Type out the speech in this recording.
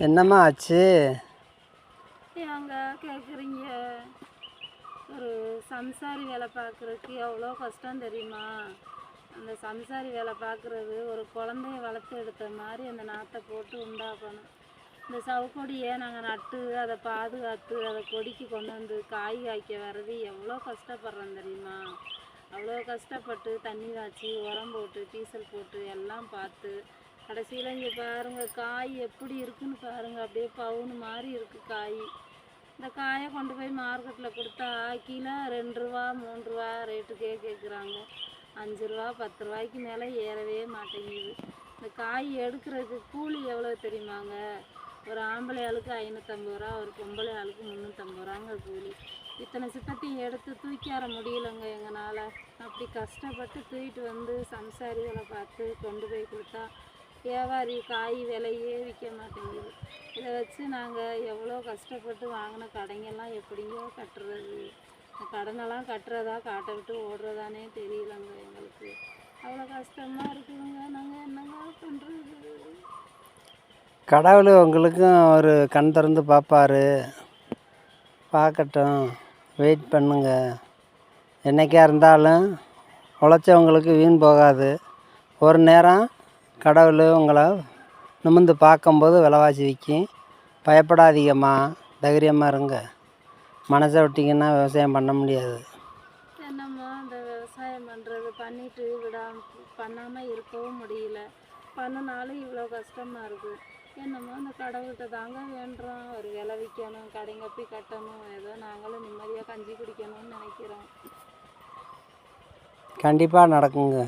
என்னம்மா ஆச்சு? ஏங்க கேட்குறீங்க? ஒரு சம்சாரி வேலை பார்க்குறதுக்கு எவ்வளோ கஷ்டம் தெரியுமா? அந்த சம்சாரி வேலை பார்க்குறது ஒரு குழந்தைய வளர்த்து எடுத்த மாதிரி அந்த நாற்றை போட்டு உண்டாக்கணும். இந்த சவுக்கொடியை நாங்கள் நட்டு அதை பாதுகாத்து அதை கொடிக்கு கொண்டு வந்து காய் காய்க்க வர்றது எவ்வளோ கஷ்டப்படுறோம் தெரியுமா? அவ்வளோ கஷ்டப்பட்டு தண்ணி காய்ச்சி உரம் போட்டு டீசல் போட்டு எல்லாம் பார்த்து கடைசியில் இங்கே பாருங்கள் காய் எப்படி இருக்குன்னு பாருங்கள். அப்படியே பவுனு மாதிரி இருக்குது காய். இந்த காயை கொண்டு போய் மார்க்கெட்டில் கொடுத்தா கிலோ 2 ரூபா 3 ரூபா ரேட்டுக்கே கேட்குறாங்க. 5 ரூபா 10 ரூபாய்க்கு மேலே ஏறவே மாட்டேங்குது. இந்த காய் எடுக்கிறதுக்கு கூலி எவ்வளோ தெரியுமாங்க? ஒரு ஆம்பளை ஆளுக்கு 550 ரூபா, ஒரு பொம்பளை ஆளுக்கு 350 ரூபாங்க கூலி. இத்தனை சிப்பத்தையும் எடுத்து தூக்கியார முடியலைங்க எங்களால். அப்படி கஷ்டப்பட்டு தூக்கிட்டு வந்து சம்சாரிகளை பார்த்து கொண்டு போய் கொடுத்தா வியாபாரி காய் விலையே விற்க மாட்டேங்குது. இதை வச்சு நாங்கள் எவ்வளோ கஷ்டப்பட்டு வாங்கின கடைங்கெல்லாம் எப்படிங்கோ கட்டுறது? இந்த கடனெல்லாம் கட்டுறதா காட்டை விட்டு ஓடுறதானே தெரியலங்க எங்களுக்கு. அவ்வளோ கஷ்டமாக இருக்குதுங்க. நாங்கள் என்னங்க பண்ணுறது? கடவுள் உங்களுக்கும் ஒரு கண் திறந்து பார்ப்பாரு. பார்க்கட்டும், வெயிட் பண்ணுங்க. என்றைக்கா இருந்தாலும் உழைச்சவங்களுக்கு வீண் போகாது. ஒரு நேரம் கடவுள் உங்களை நிமிர்ந்து பார்க்கும்போது விலைவாசி விற்கும். பயப்படாதீங்கம்மா, தைரியமாக இருங்க. மனசை விட்டிங்கன்னா விவசாயம் பண்ண முடியாது. என்னம்மா இந்த விவசாயம் பண்ணுறது பண்ணிட்டு பண்ணாமல் இருக்கவும் முடியல. பண்ணினாலும் இவ்வளோ கஷ்டமாக இருக்குது. என்னமோ இந்த கடவுள்கிட்ட தாங்க வேண்டுறோம். ஒரு விலை விற்கணும், கடைங்க போய் கட்டணும், ஏதோ நாங்களும் நிம்மதியாக கஞ்சி குடிக்கணும்னு நினைக்கிறோம். கண்டிப்பாக நடக்குங்க.